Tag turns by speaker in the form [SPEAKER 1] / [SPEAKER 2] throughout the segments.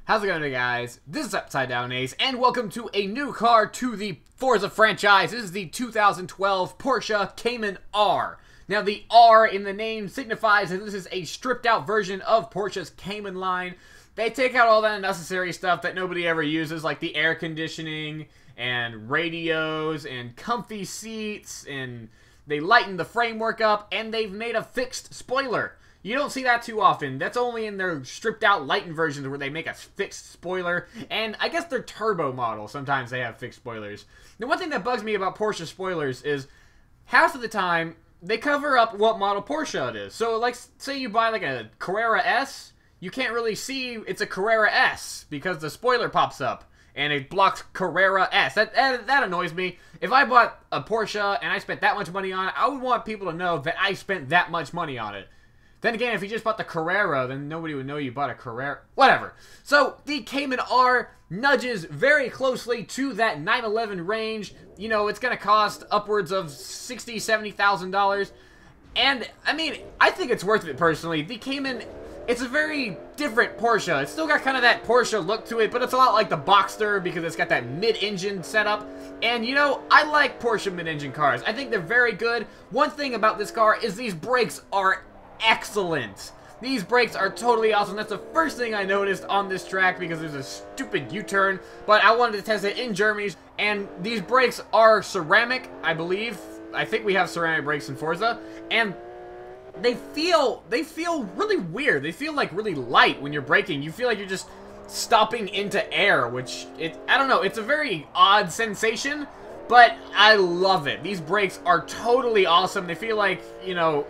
[SPEAKER 1] How's it going, guys? This is Upside Down Ace, and welcome to a new car to the Forza franchise. This is the 2012 Porsche Cayman R. Now, the R in the name signifies that this is a stripped-out version of Porsche's Cayman line. They take out all that unnecessary stuff that nobody ever uses, like the air conditioning and radios and comfy seats, and they lighten the framework up, and they've made a fixed spoiler. You don't see that too often. That's only in their stripped-out lightened versions where they make a fixed spoiler. And I guess their turbo model, sometimes they have fixed spoilers. The one thing that bugs me about Porsche spoilers is half of the time they cover up what model Porsche it is. So, like, say you buy like a Carrera S, you can't really see it's a Carrera S because the spoiler pops up and it blocks Carrera S. That annoys me. If I bought a Porsche and I spent that much money on it, I would want people to know that I spent that much money on it. Then again, if you just bought the Carrera, then nobody would know you bought a Carrera. Whatever. So, the Cayman R nudges very closely to that 911 range. You know, it's going to cost upwards of $60,000, $70,000. And, I mean, I think it's worth it, personally. The Cayman, it's a very different Porsche. It's still got kind of that Porsche look to it, but it's a lot like the Boxster because it's got that mid-engine setup. And, you know, I like Porsche mid-engine cars. I think they're very good. One thing about this car is these brakes are excellent. These brakes are totally awesome. That's the first thing I noticed on this track because there's a stupid U-turn, but I wanted to test it in Germany, and these brakes are ceramic, I believe. I think we have ceramic brakes in Forza, and they feel really weird. They feel like really light when you're braking. You feel like you're just stopping into air, which I don't know, it's a very odd sensation, but I love it. These brakes are totally awesome. They feel like, you know,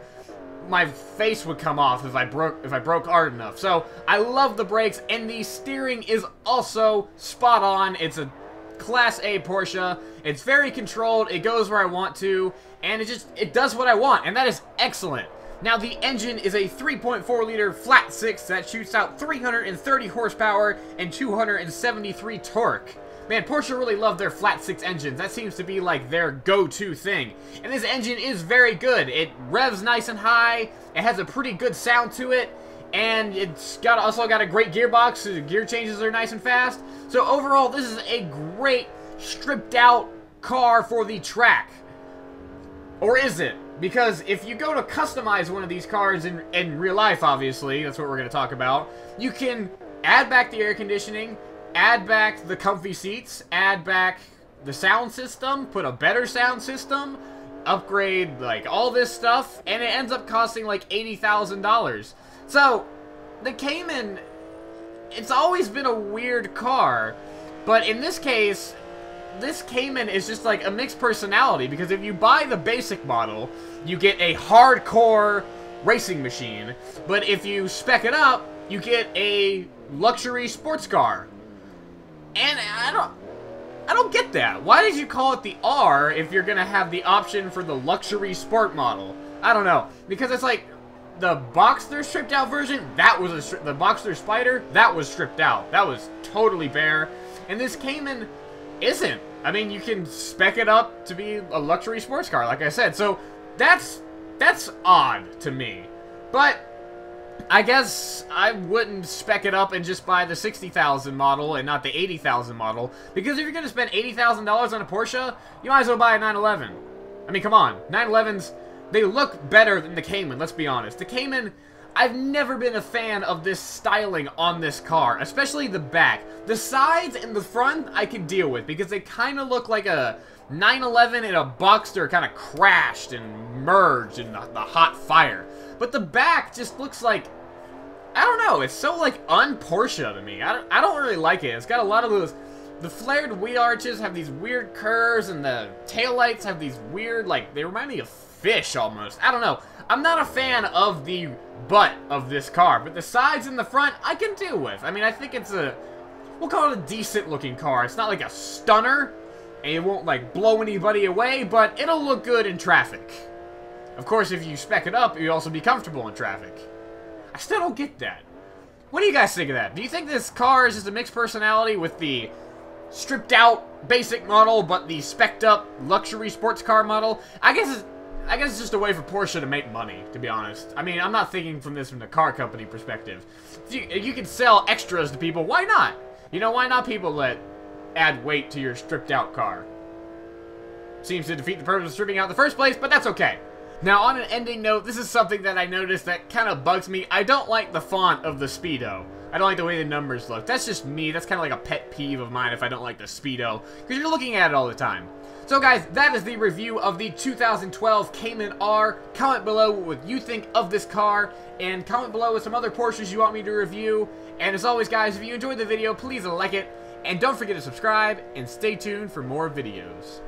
[SPEAKER 1] my face would come off if I broke hard enough. So I love the brakes, and the steering is also spot on. It's a Class A Porsche. It's very controlled. It goes where I want to, and it does what I want, and that is excellent. Now, the engine is a 3.4-liter flat six that shoots out 330 horsepower and 273 torque. Man, Porsche really love their flat six engines. That seems to be like their go-to thing. And this engine is very good. It revs nice and high. It has a pretty good sound to it. And it's also got a great gearbox. So the gear changes are nice and fast. So overall, this is a great stripped out car for the track. Or is it? Because if you go to customize one of these cars in real life, obviously, that's what we're going to talk about, you can add back the air conditioning, add back the comfy seats, add back the sound system, put a better sound system, upgrade, like, all this stuff, and it ends up costing, like, $80,000. So, the Cayman, it's always been a weird car, but in this case, this Cayman is just, like, a mixed personality, because if you buy the basic model, you get a hardcore racing machine, but if you spec it up, you get a luxury sports car. And I don't get that. Why did you call it the R if you're gonna have the option for the luxury sport model? I don't know, because it's like the Boxster stripped out version. That was the Boxster Spider. That was stripped out. That was totally bare. And this Cayman isn't. I mean, you can spec it up to be a luxury sports car, like I said. So that's odd to me, but I guess I wouldn't spec it up and just buy the $60,000 model and not the $80,000 model. Because if you're going to spend $80,000 on a Porsche, you might as well buy a 911. I mean, come on. 911s, they look better than the Cayman, let's be honest. The Cayman, I've never been a fan of this styling on this car, especially the back. The sides and the front, I can deal with because they kind of look like a 911 and a Boxster kind of crashed and merged in the hot fire. But the back just looks like, I don't know, it's so, like, un-Porsche to me. I don't really like it. It's got a lot of those, the flared wheel arches have these weird curves, and the taillights have these weird, like, they remind me of fish, almost. I don't know. I'm not a fan of the butt of this car, but the sides and the front, I can deal with. I mean, I think it's we'll call it a decent-looking car. It's not like a stunner, and it won't, like, blow anybody away, but it'll look good in traffic. Of course, if you spec it up, you'll also be comfortable in traffic. I still don't get that. What do you guys think of that? Do you think this car is just a mixed personality with the stripped out basic model, but the spec'd up luxury sports car model? I guess I guess it's just a way for Porsche to make money, to be honest. I mean, I'm not thinking from the car company perspective. If you can sell extras to people, why not? You know, why not people add weight to your stripped out car? Seems to defeat the purpose of stripping out in the first place, but that's okay. Now, on an ending note, this is something that I noticed that kind of bugs me. I don't like the font of the Speedo. I don't like the way the numbers look. That's just me. That's kind of like a pet peeve of mine if I don't like the Speedo, because you're looking at it all the time. So guys, that is the review of the 2012 Cayman R. Comment below what you think of this car, and comment below with some other Porsches you want me to review. And as always guys, if you enjoyed the video, please like it, and don't forget to subscribe, and stay tuned for more videos.